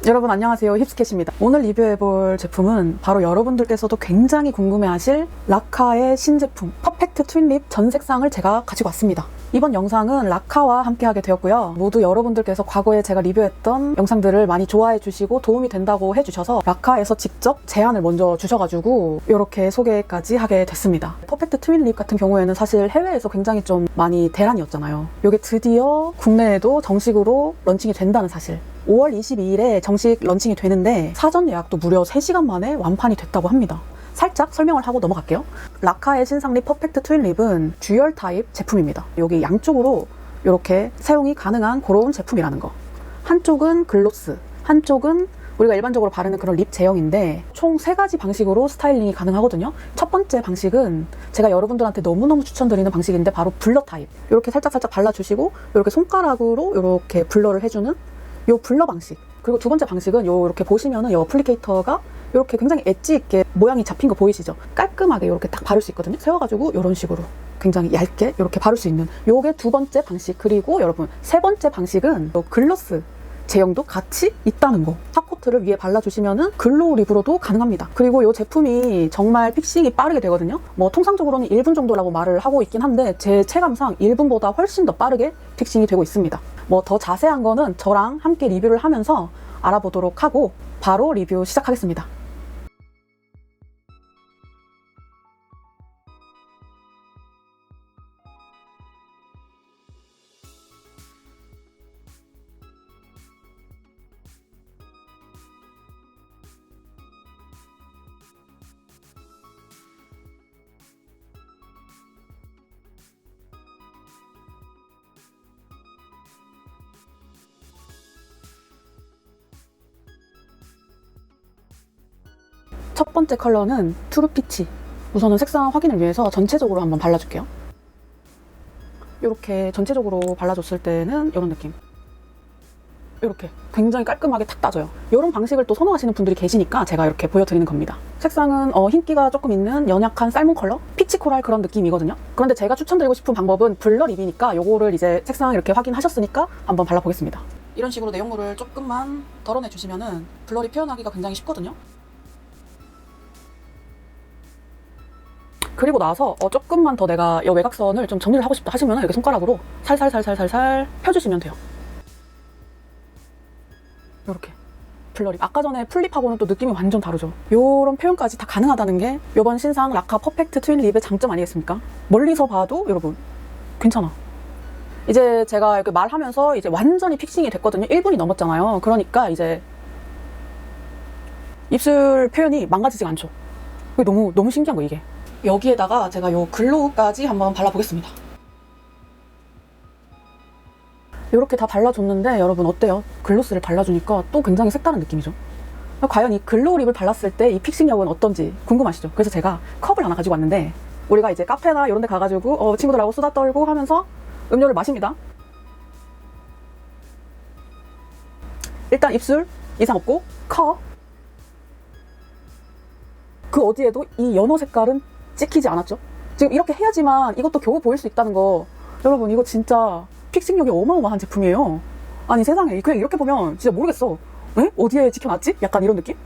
여러분 안녕하세요, 힙스캣입니다. 오늘 리뷰해볼 제품은 바로 여러분들께서도 굉장히 궁금해하실 라카의 신제품 퍼펙트 트윈립 전 색상을 제가 가지고 왔습니다. 이번 영상은 라카와 함께하게 되었고요. 모두 여러분들께서 과거에 제가 리뷰했던 영상들을 많이 좋아해 주시고 도움이 된다고 해주셔서 라카에서 직접 제안을 먼저 주셔가지고 이렇게 소개까지 하게 됐습니다. 퍼펙트 트윈립 같은 경우에는 사실 해외에서 굉장히 좀 많이 대란이었잖아요. 이게 드디어 국내에도 정식으로 런칭이 된다는 사실. 5월 22일에 정식 런칭이 되는데 사전 예약도 무려 3시간 만에 완판이 됐다고 합니다. 살짝 설명을 하고 넘어갈게요. 라카의 신상립 퍼펙트 트윈립은 듀얼 타입 제품입니다. 여기 양쪽으로 이렇게 사용이 가능한 그런 제품이라는 거. 한쪽은 글로스, 한쪽은 우리가 일반적으로 바르는 그런 립 제형인데 총 3가지 방식으로 스타일링이 가능하거든요. 첫 번째 방식은 제가 여러분들한테 너무너무 추천드리는 방식인데 바로 블러 타입. 이렇게 살짝살짝 발라주시고 이렇게 손가락으로 이렇게 블러를 해주는 요 블러 방식. 그리고 두 번째 방식은 이렇게 보시면은 이 어플리케이터가 이렇게 굉장히 엣지 있게 모양이 잡힌 거 보이시죠? 깔끔하게 이렇게 딱 바를 수 있거든요. 세워가지고 이런 식으로 굉장히 얇게 이렇게 바를 수 있는 요게 두 번째 방식. 그리고 여러분 세 번째 방식은 요 글로스 제형도 같이 있다는 거. 탑코트를 위에 발라주시면은 글로우 립으로도 가능합니다. 그리고 이 제품이 정말 픽싱이 빠르게 되거든요. 뭐 통상적으로는 1분 정도라고 말을 하고 있긴 한데 제 체감상 1분보다 훨씬 더 빠르게 픽싱이 되고 있습니다. 뭐 더 자세한 거는 저랑 함께 리뷰를 하면서 알아보도록 하고 바로 리뷰 시작하겠습니다. 첫 번째 컬러는 투르피치. 우선은 색상 확인을 위해서 전체적으로 한번 발라줄게요. 이렇게 전체적으로 발라줬을 때는 이런 느낌. 이렇게 굉장히 깔끔하게 탁 따져요. 이런 방식을 또 선호하시는 분들이 계시니까 제가 이렇게 보여드리는 겁니다. 색상은 흰기가 조금 있는 연약한 살몬 컬러? 피치 코랄 그런 느낌이거든요. 그런데 제가 추천드리고 싶은 방법은 블러 립이니까 요거를 이제 색상 이렇게 확인하셨으니까 한번 발라보겠습니다. 이런 식으로 내용물을 조금만 덜어내주시면은 블러립 표현하기가 굉장히 쉽거든요. 그리고 나서 조금만 더 내가 이 외곽선을 좀 정리를 하고 싶다 하시면 이렇게 손가락으로 살살살살살살 펴주시면 돼요. 이렇게 블러립. 아까 전에 풀립하고는 또 느낌이 완전 다르죠. 이런 표현까지 다 가능하다는 게 이번 신상 라카 퍼펙트 트윈립의 장점 아니겠습니까? 멀리서 봐도 여러분 괜찮아. 이제 제가 이렇게 말하면서 이제 완전히 픽싱이 됐거든요. 1분이 넘었잖아요. 그러니까 이제 입술 표현이 망가지지가 않죠. 이게 너무 신기한 거 이게. 여기에다가 제가 요 글로우까지 한번 발라보겠습니다. 이렇게 다 발라줬는데 여러분 어때요? 글로스를 발라주니까 또 굉장히 색다른 느낌이죠. 과연 이 글로우 립을 발랐을 때 이 픽싱력은 어떤지 궁금하시죠? 그래서 제가 컵을 하나 가지고 왔는데 우리가 이제 카페나 이런 데 가가지고 친구들하고 수다 떨고 하면서 음료를 마십니다. 일단 입술 이상 없고 컵 그 어디에도 이 연어 색깔은 찍히지 않았죠? 지금 이렇게 해야지만 이것도 겨우 보일 수 있다는 거. 여러분 이거 진짜 픽싱력이 어마어마한 제품이에요. 아니 세상에 그냥 이렇게 보면 진짜 모르겠어. 에? 어디에 찍혀놨지? 약간 이런 느낌?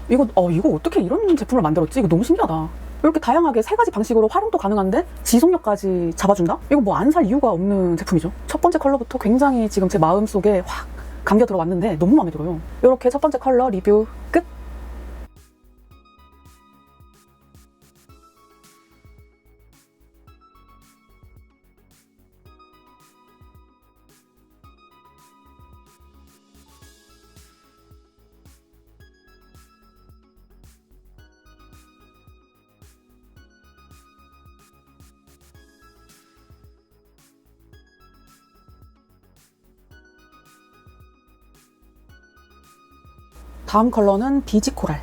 이거 어떻게 이런 제품을 만들었지? 이거 너무 신기하다. 이렇게 다양하게 3가지 방식으로 활용도 가능한데 지속력까지 잡아준다? 이거 뭐 안 살 이유가 없는 제품이죠. 첫 번째 컬러부터 굉장히 지금 제 마음속에 확 감겨 들어왔는데 너무 마음에 들어요. 이렇게 첫 번째 컬러 리뷰 끝! 다음 컬러는 비지 코랄.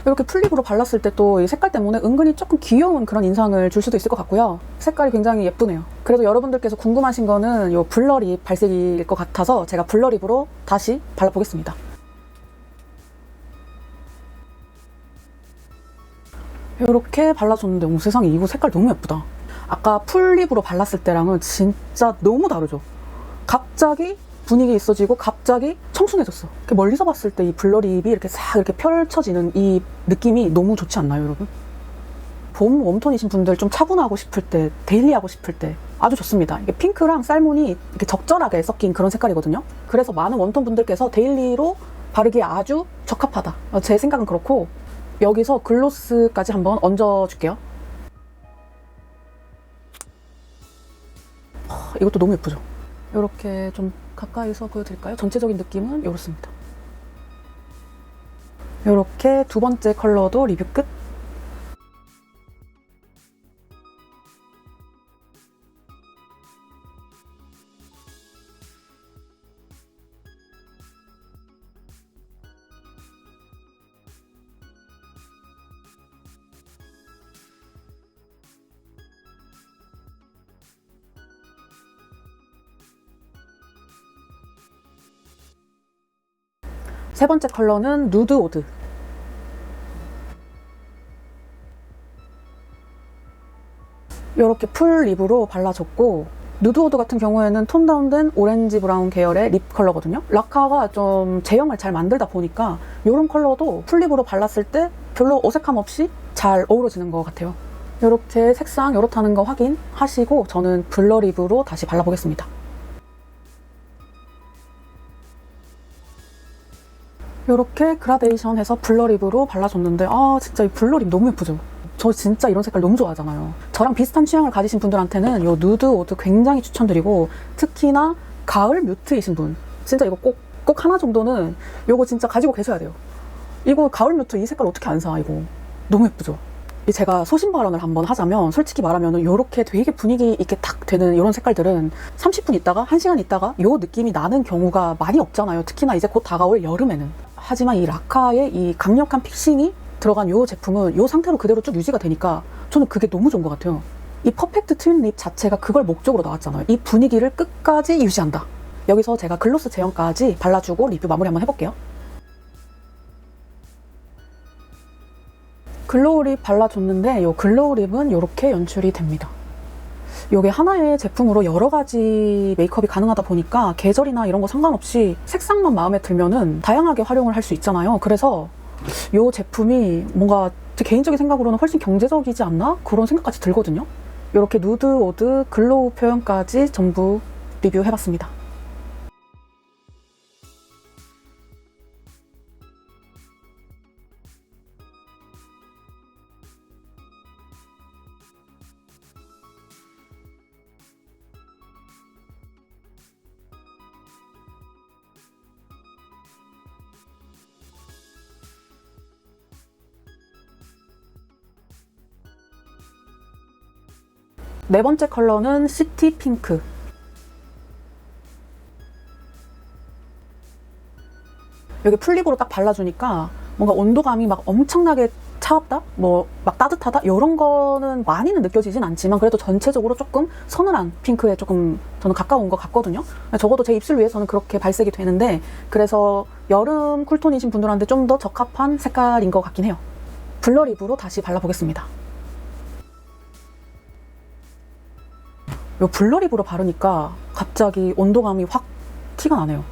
이렇게 풀립으로 발랐을 때 또 이 색깔 때문에 은근히 조금 귀여운 그런 인상을 줄 수도 있을 것 같고요. 색깔이 굉장히 예쁘네요. 그래도 여러분들께서 궁금하신 거는 이 블러립 발색일 것 같아서 제가 블러립으로 다시 발라보겠습니다. 이렇게 발라줬는데 세상에 이거 색깔 너무 예쁘다. 아까 풀립으로 발랐을 때랑은 진짜 너무 다르죠. 갑자기 분위기 있어지고 갑자기 청순해졌어. 멀리서 봤을 때 이 블러립이 이렇게 싹 이렇게 펼쳐지는 이 느낌이 너무 좋지 않나요, 여러분? 봄 웜톤이신 분들 좀 차분하고 싶을 때, 데일리하고 싶을 때 아주 좋습니다. 이게 핑크랑 살몬이 이렇게 적절하게 섞인 그런 색깔이거든요. 그래서 많은 웜톤 분들께서 데일리로 바르기에 아주 적합하다. 제 생각은 그렇고, 여기서 글로스까지 한번 얹어줄게요. 이것도 너무 예쁘죠? 이렇게 좀 가까이서 보여드릴까요? 전체적인 느낌은 이렇습니다. 이렇게 두 번째 컬러도 리뷰 끝. 세 번째 컬러는 누드 오드. 이렇게 풀 립으로 발라줬고, 누드 오드 같은 경우에는 톤 다운된 오렌지 브라운 계열의 립 컬러거든요. 라카가 좀 제형을 잘 만들다 보니까 이런 컬러도 풀 립으로 발랐을 때 별로 어색함 없이 잘 어우러지는 것 같아요. 이렇게 색상 이렇다는 거 확인하시고 저는 블러 립으로 다시 발라보겠습니다. 이렇게 그라데이션 해서 블러 립으로 발라줬는데 진짜 이 블러 립 너무 예쁘죠? 저 진짜 이런 색깔 너무 좋아하잖아요. 저랑 비슷한 취향을 가지신 분들한테는 이 누드 오드 굉장히 추천드리고, 특히나 가을 뮤트이신 분 진짜 이거 꼭 하나 정도는 이거 진짜 가지고 계셔야 돼요. 이거 가을 뮤트 이 색깔 어떻게 안 사? 이거 너무 예쁘죠? 제가 소신 발언을 한번 하자면, 솔직히 말하면 이렇게 되게 분위기 있게 탁 되는 이런 색깔들은 30분 있다가 1시간 있다가 이 느낌이 나는 경우가 많이 없잖아요. 특히나 이제 곧 다가올 여름에는. 하지만 이 라카의 이 강력한 픽싱이 들어간 이 제품은 이 상태로 그대로 쭉 유지가 되니까 저는 그게 너무 좋은 것 같아요. 이 퍼펙트 트윈 립 자체가 그걸 목적으로 나왔잖아요. 이 분위기를 끝까지 유지한다. 여기서 제가 글로스 제형까지 발라주고 리뷰 마무리 한번 해볼게요. 글로우 립 발라줬는데 이 글로우 립은 이렇게 연출이 됩니다. 이게 하나의 제품으로 여러 가지 메이크업이 가능하다 보니까 계절이나 이런 거 상관없이 색상만 마음에 들면은 다양하게 활용을 할 수 있잖아요. 그래서 이 제품이 뭔가 제 개인적인 생각으로는 훨씬 경제적이지 않나? 그런 생각까지 들거든요. 이렇게 누드, 오드, 글로우 표현까지 전부 리뷰해봤습니다. 네 번째 컬러는 시티 핑크. 여기 풀립으로 딱 발라주니까 뭔가 온도감이 막 엄청나게 차갑다? 뭐 막 따뜻하다? 이런 거는 많이는 느껴지진 않지만 그래도 전체적으로 조금 서늘한 핑크에 조금 저는 가까운 것 같거든요. 적어도 제 입술 위에서는 그렇게 발색이 되는데, 그래서 여름 쿨톤이신 분들한테 좀 더 적합한 색깔인 것 같긴 해요. 블러 립으로 다시 발라보겠습니다. 이 블러 립으로 바르니까 갑자기 온도감이 확 티가 나네요.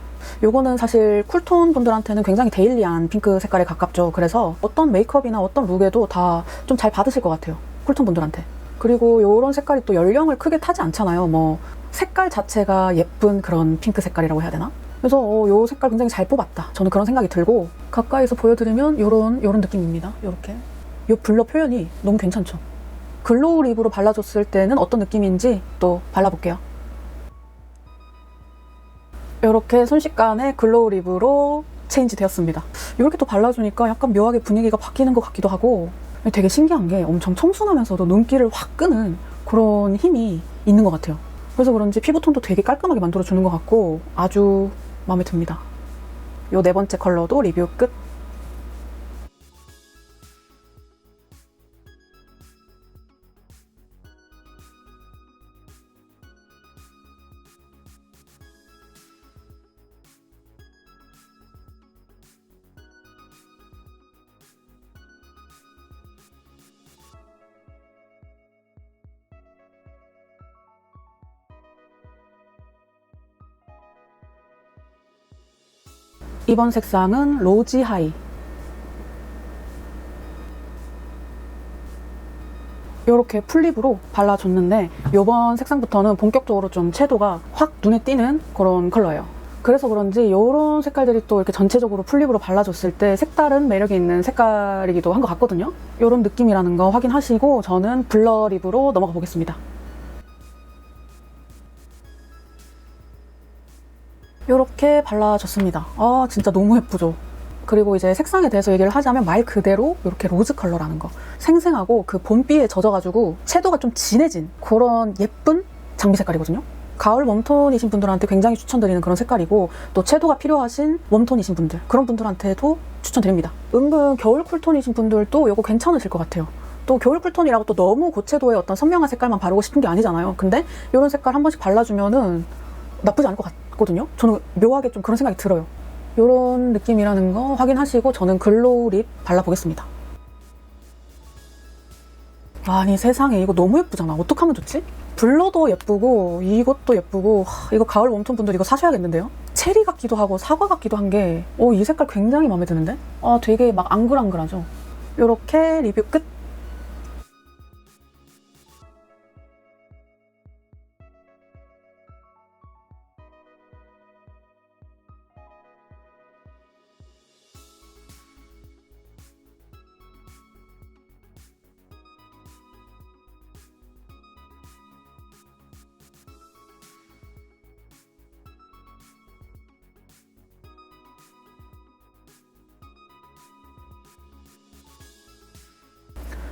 요거는 사실 쿨톤 분들한테는 굉장히 데일리한 핑크 색깔에 가깝죠. 그래서 어떤 메이크업이나 어떤 룩에도 다 좀 잘 받으실 것 같아요, 쿨톤 분들한테. 그리고 요런 색깔이 또 연령을 크게 타지 않잖아요. 뭐 색깔 자체가 예쁜 그런 핑크 색깔이라고 해야 되나? 그래서 요 색깔 굉장히 잘 뽑았다, 저는 그런 생각이 들고, 가까이서 보여드리면 요런 느낌입니다. 요렇게 요 블러 표현이 너무 괜찮죠. 글로우 립으로 발라줬을 때는 어떤 느낌인지 또 발라볼게요. 이렇게 순식간에 글로우 립으로 체인지 되었습니다. 이렇게 또 발라주니까 약간 묘하게 분위기가 바뀌는 것 같기도 하고, 되게 신기한 게 엄청 청순하면서도 눈길을 확 끄는 그런 힘이 있는 것 같아요. 그래서 그런지 피부톤도 되게 깔끔하게 만들어주는 것 같고 아주 마음에 듭니다. 이 네 번째 컬러도 리뷰 끝. 이번 색상은 로지 하이. 이렇게 풀립으로 발라줬는데 이번 색상부터는 본격적으로 좀 채도가 확 눈에 띄는 그런 컬러예요. 그래서 그런지 이런 색깔들이 또 이렇게 전체적으로 풀립으로 발라줬을 때 색다른 매력이 있는 색깔이기도 한 것 같거든요. 이런 느낌이라는 거 확인하시고 저는 블러 립으로 넘어가 보겠습니다. 이렇게 발라줬습니다. 아 진짜 너무 예쁘죠? 그리고 이제 색상에 대해서 얘기를 하자면 말 그대로 이렇게 로즈 컬러라는 거. 생생하고 그 봄비에 젖어가지고 채도가 좀 진해진 그런 예쁜 장미 색깔이거든요. 가을 웜톤이신 분들한테 굉장히 추천드리는 그런 색깔이고 또 채도가 필요하신 웜톤이신 분들 그런 분들한테도 추천드립니다. 은근 겨울 쿨톤이신 분들도 이거 괜찮으실 것 같아요. 또 겨울 쿨톤이라고 또 너무 고채도의 어떤 선명한 색깔만 바르고 싶은 게 아니잖아요. 근데 이런 색깔 한 번씩 발라주면은 나쁘지 않을 것 같거든요. 저는 묘하게 좀 그런 생각이 들어요. 이런 느낌이라는 거 확인하시고 저는 글로우 립 발라보겠습니다. 아니 세상에 이거 너무 예쁘잖아. 어떡하면 좋지? 블러도 예쁘고 이것도 예쁘고 이거 가을 웜톤 분들 이거 사셔야겠는데요? 체리 같기도 하고 사과 같기도 한 게 이 색깔 굉장히 마음에 드는데? 되게 막 앙글앙글하죠? 이렇게 리뷰 끝!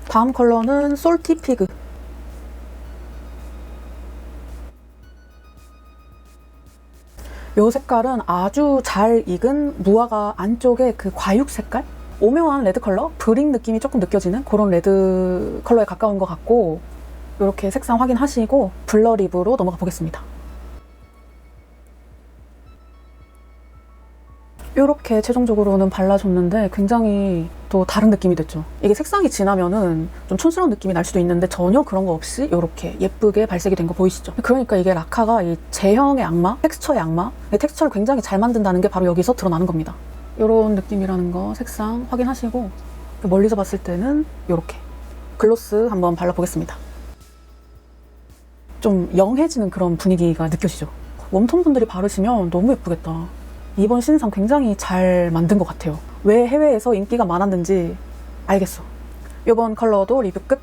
다음 컬러는 솔티 피그. 이 색깔은 아주 잘 익은 무화과 안쪽에 그 과육 색깔? 오묘한 레드 컬러? 브릭 느낌이 조금 느껴지는 그런 레드 컬러에 가까운 것 같고 이렇게 색상 확인하시고 블러 립으로 넘어가 보겠습니다. 이렇게 최종적으로는 발라줬는데 굉장히 또 다른 느낌이 됐죠. 이게 색상이 진하면은 좀 촌스러운 느낌이 날 수도 있는데 전혀 그런 거 없이 이렇게 예쁘게 발색이 된 거 보이시죠? 그러니까 이게 라카가 이 제형의 악마, 텍스처의 악마, 이 텍스처를 굉장히 잘 만든다는 게 바로 여기서 드러나는 겁니다. 이런 느낌이라는 거 색상 확인하시고 멀리서 봤을 때는 이렇게 글로스 한번 발라보겠습니다. 좀 영해지는 그런 분위기가 느껴지죠? 웜톤 분들이 바르시면 너무 예쁘겠다. 이번 신상 굉장히 잘 만든 것 같아요. 왜 해외에서 인기가 많았는지 알겠어. 이번 컬러도 리뷰 끝!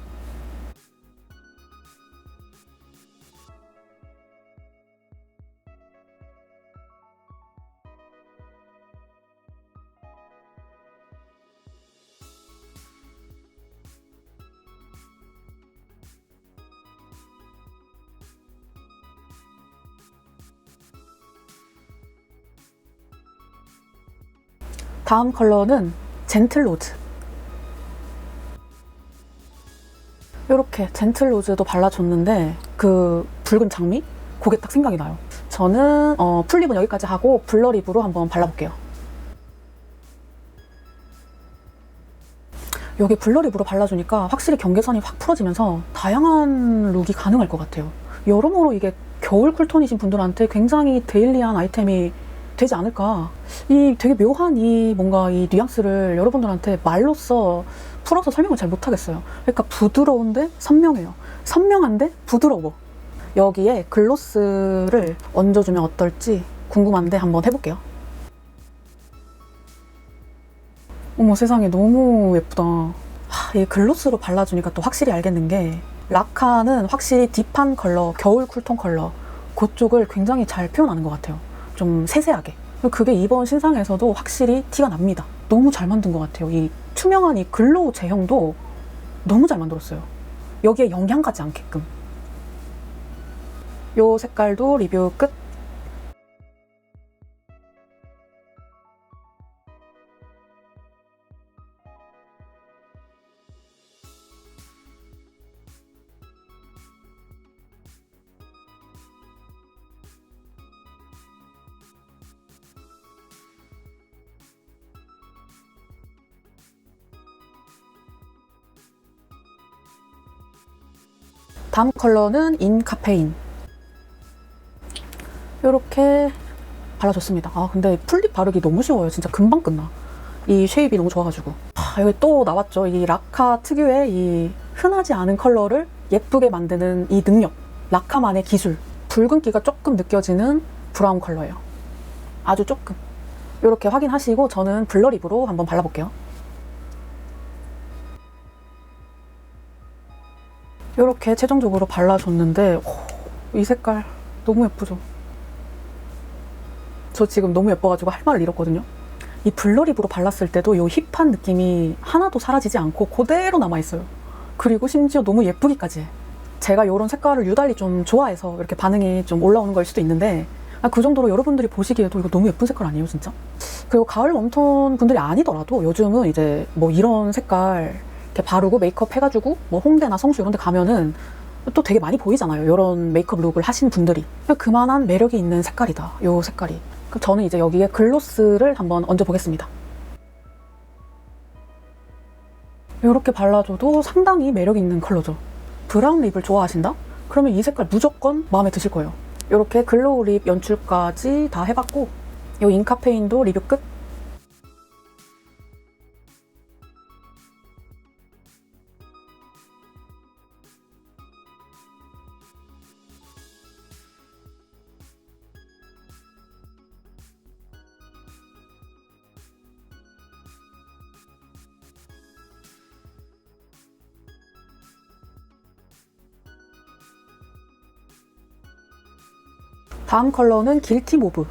다음 컬러는 젠틀 로즈. 이렇게 젠틀 로즈도 발라줬는데 그 붉은 장미? 그게 딱 생각이 나요. 저는 풀립은 여기까지 하고 블러 립으로 한번 발라볼게요. 여기 블러 립으로 발라주니까 확실히 경계선이 확 풀어지면서 다양한 룩이 가능할 것 같아요. 여러모로 이게 겨울 쿨톤이신 분들한테 굉장히 데일리한 아이템이 되지 않을까. 이 되게 묘한 이 뭔가 이 뉘앙스를 여러분들한테 말로써 풀어서 설명을 잘 못하겠어요. 그러니까 부드러운데 선명해요. 선명한데 부드러워. 여기에 글로스를 얹어주면 어떨지 궁금한데 한번 해볼게요. 어머 세상에 너무 예쁘다. 이 글로스로 발라주니까 또 확실히 알겠는 게 라카는 확실히 딥한 컬러, 겨울 쿨톤 컬러 그쪽을 굉장히 잘 표현하는 것 같아요. 좀 세세하게. 그게 이번 신상에서도 확실히 티가 납니다. 너무 잘 만든 것 같아요. 이 투명한 이 글로우 제형도 너무 잘 만들었어요. 여기에 영양 가지 않게끔. 요 색깔도 리뷰 끝! 다음 컬러는 인카페인. 이렇게 발라줬습니다. 아 근데 풀립 바르기 너무 쉬워요. 진짜 금방 끝나. 이 쉐입이 너무 좋아가지고. 여기 또 나왔죠. 이 라카 특유의 이 흔하지 않은 컬러를 예쁘게 만드는 이 능력. 라카만의 기술. 붉은기가 조금 느껴지는 브라운 컬러예요. 아주 조금. 이렇게 확인하시고 저는 블러립으로 한번 발라볼게요. 이렇게 최종적으로 발라줬는데 이 색깔 너무 예쁘죠? 저 지금 너무 예뻐가지고 할 말을 잃었거든요. 이 블러립으로 발랐을 때도 이 힙한 느낌이 하나도 사라지지 않고 그대로 남아있어요. 그리고 심지어 너무 예쁘기까지 해. 제가 이런 색깔을 유달리 좀 좋아해서 이렇게 반응이 좀 올라오는 걸 수도 있는데 그 정도로 여러분들이 보시기에도 이거 너무 예쁜 색깔 아니에요 진짜? 그리고 가을 웜톤 분들이 아니더라도 요즘은 이제 뭐 이런 색깔 이렇게 바르고 메이크업 해가지고 뭐 홍대나 성수 이런 데 가면은 또 되게 많이 보이잖아요. 이런 메이크업 룩을 하신 분들이. 그만한 매력이 있는 색깔이다. 이 색깔이. 그럼 저는 이제 여기에 글로스를 한번 얹어보겠습니다. 이렇게 발라줘도 상당히 매력 있는 컬러죠. 브라운 립을 좋아하신다? 그러면 이 색깔 무조건 마음에 드실 거예요. 이렇게 글로우 립 연출까지 다 해봤고 이 인카페인도 리뷰 끝. 다음 컬러는 길티 모브.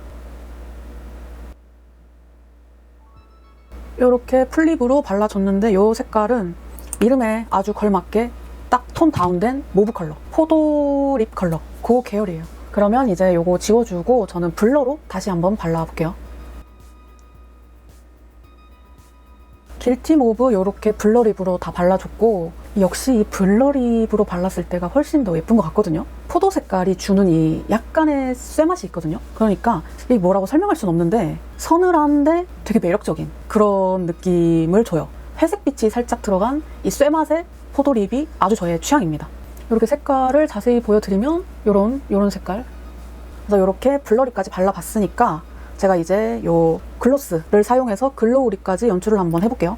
이렇게 풀립으로 발라줬는데 이 색깔은 이름에 아주 걸맞게 딱 톤 다운된 모브 컬러, 포도 립 컬러, 그 계열이에요. 그러면 이제 이거 지워주고 저는 블러로 다시 한번 발라볼게요. 길티 모브 이렇게 블러립으로 다 발라줬고 역시 이 블러립으로 발랐을 때가 훨씬 더 예쁜 것 같거든요. 포도 색깔이 주는 이 약간의 쇠맛이 있거든요. 그러니까 이게 뭐라고 설명할 수는 없는데 서늘한데 되게 매력적인 그런 느낌을 줘요. 회색빛이 살짝 들어간 이 쇠맛의 포도립이 아주 저의 취향입니다. 이렇게 색깔을 자세히 보여드리면 요런 색깔. 그래서 이렇게 블러립까지 발라봤으니까 제가 이제 요 글로스를 사용해서 글로우립까지 연출을 한번 해볼게요.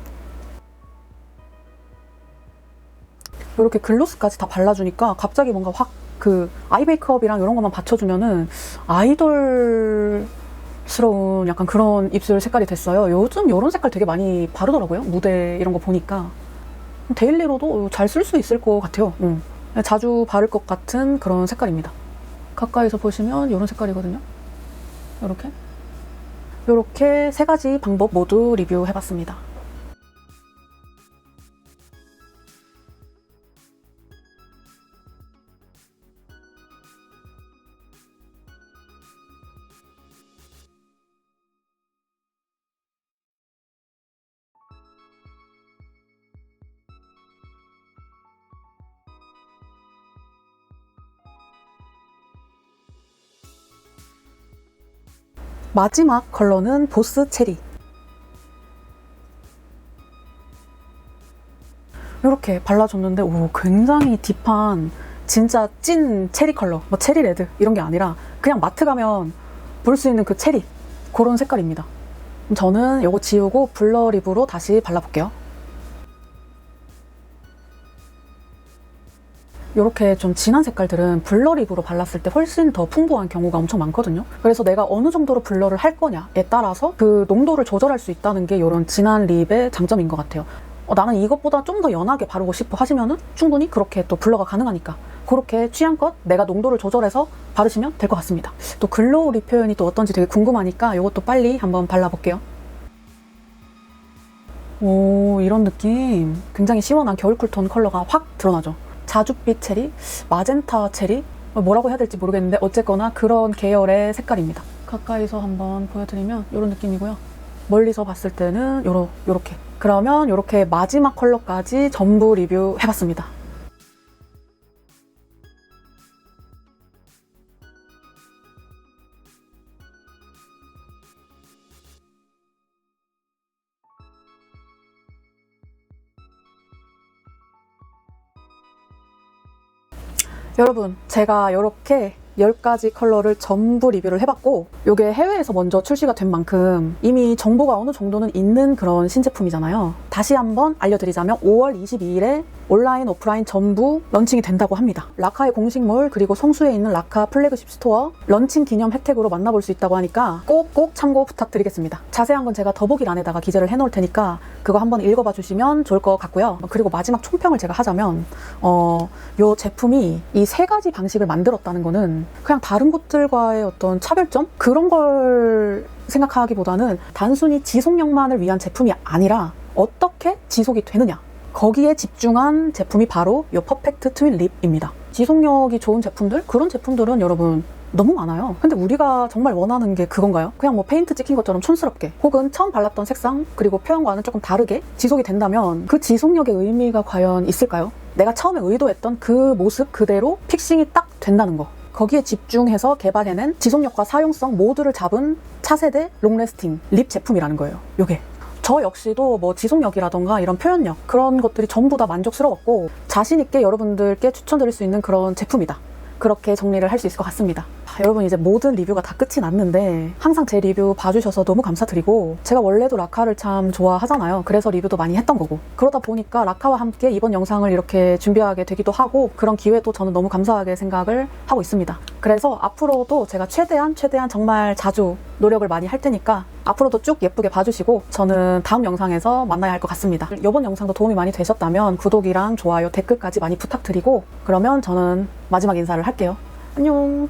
이렇게 글로스까지 다 발라주니까 갑자기 뭔가 확 그 아이 메이크업이랑 이런 것만 받쳐주면은 아이돌스러운 약간 그런 입술 색깔이 됐어요. 요즘 이런 색깔 되게 많이 바르더라고요. 무대 이런 거 보니까. 데일리로도 잘 쓸 수 있을 것 같아요. 자주 바를 것 같은 그런 색깔입니다. 가까이서 보시면 이런 색깔이거든요. 이렇게 세 가지 방법 모두 리뷰해봤습니다. 마지막 컬러는 보스 체리. 이렇게 발라줬는데 굉장히 딥한 진짜 찐 체리 컬러, 뭐 체리 레드 이런 게 아니라 그냥 마트 가면 볼 수 있는 그 체리 그런 색깔입니다. 저는 이거 지우고 블러립으로 다시 발라볼게요. 이렇게 좀 진한 색깔들은 블러립으로 발랐을 때 훨씬 더 풍부한 경우가 엄청 많거든요. 그래서 내가 어느 정도로 블러를 할 거냐에 따라서 그 농도를 조절할 수 있다는 게 이런 진한 립의 장점인 것 같아요. 나는 이것보다 좀 더 연하게 바르고 싶어 하시면은 충분히 그렇게 또 블러가 가능하니까 그렇게 취향껏 내가 농도를 조절해서 바르시면 될 것 같습니다. 또 글로우 립 표현이 또 어떤지 되게 궁금하니까 이것도 빨리 한번 발라볼게요. 오, 이런 느낌. 굉장히 시원한 겨울 쿨톤 컬러가 확 드러나죠. 자줏빛 체리, 마젠타 체리, 뭐라고 해야 될지 모르겠는데 어쨌거나 그런 계열의 색깔입니다. 가까이서 한번 보여드리면 이런 느낌이고요. 멀리서 봤을 때는 요렇게. 그러면 이렇게 마지막 컬러까지 전부 리뷰해봤습니다. 여러분, 제가 이렇게 10가지 컬러를 전부 리뷰를 해봤고, 이게 해외에서 먼저 출시가 된 만큼 이미 정보가 어느 정도는 있는 그런 신제품이잖아요. 다시 한번 알려드리자면 5월 22일에 온라인, 오프라인 전부 런칭이 된다고 합니다. 라카의 공식몰 그리고 성수에 있는 라카 플래그십 스토어 런칭 기념 혜택으로 만나볼 수 있다고 하니까 꼭꼭 참고 부탁드리겠습니다. 자세한 건 제가 더보기란에다가 기재를 해놓을 테니까 그거 한번 읽어봐 주시면 좋을 것 같고요. 그리고 마지막 총평을 제가 하자면 요 제품이 이 3가지 방식을 만들었다는 거는 그냥 다른 곳들과의 어떤 차별점? 그런 걸 생각하기보다는 단순히 지속력만을 위한 제품이 아니라 어떻게 지속이 되느냐, 거기에 집중한 제품이 바로 이 퍼펙트 트윈 립입니다. 지속력이 좋은 제품들? 그런 제품들은 여러분 너무 많아요. 근데 우리가 정말 원하는 게 그건가요? 그냥 뭐 페인트 찍힌 것처럼 촌스럽게, 혹은 처음 발랐던 색상 그리고 표현과는 조금 다르게 지속이 된다면 그 지속력의 의미가 과연 있을까요? 내가 처음에 의도했던 그 모습 그대로 픽싱이 딱 된다는 거, 거기에 집중해서 개발해낸 지속력과 사용성 모두를 잡은 차세대 롱래스팅 립 제품이라는 거예요. 요게 저 역시도 뭐 지속력이라던가 이런 표현력, 그런 것들이 전부 다 만족스러웠고 자신있게 여러분들께 추천드릴 수 있는 그런 제품이다, 그렇게 정리를 할 수 있을 것 같습니다. 여러분, 이제 모든 리뷰가 다 끝이 났는데 항상 제 리뷰 봐주셔서 너무 감사드리고, 제가 원래도 라카를 참 좋아하잖아요. 그래서 리뷰도 많이 했던 거고, 그러다 보니까 라카와 함께 이번 영상을 이렇게 준비하게 되기도 하고, 그런 기회도 저는 너무 감사하게 생각을 하고 있습니다. 그래서 앞으로도 제가 최대한 정말 자주 노력을 많이 할 테니까 앞으로도 쭉 예쁘게 봐주시고, 저는 다음 영상에서 만나야 할 것 같습니다. 이번 영상도 도움이 많이 되셨다면 구독이랑 좋아요, 댓글까지 많이 부탁드리고, 그러면 저는 마지막 인사를 할게요. 안녕.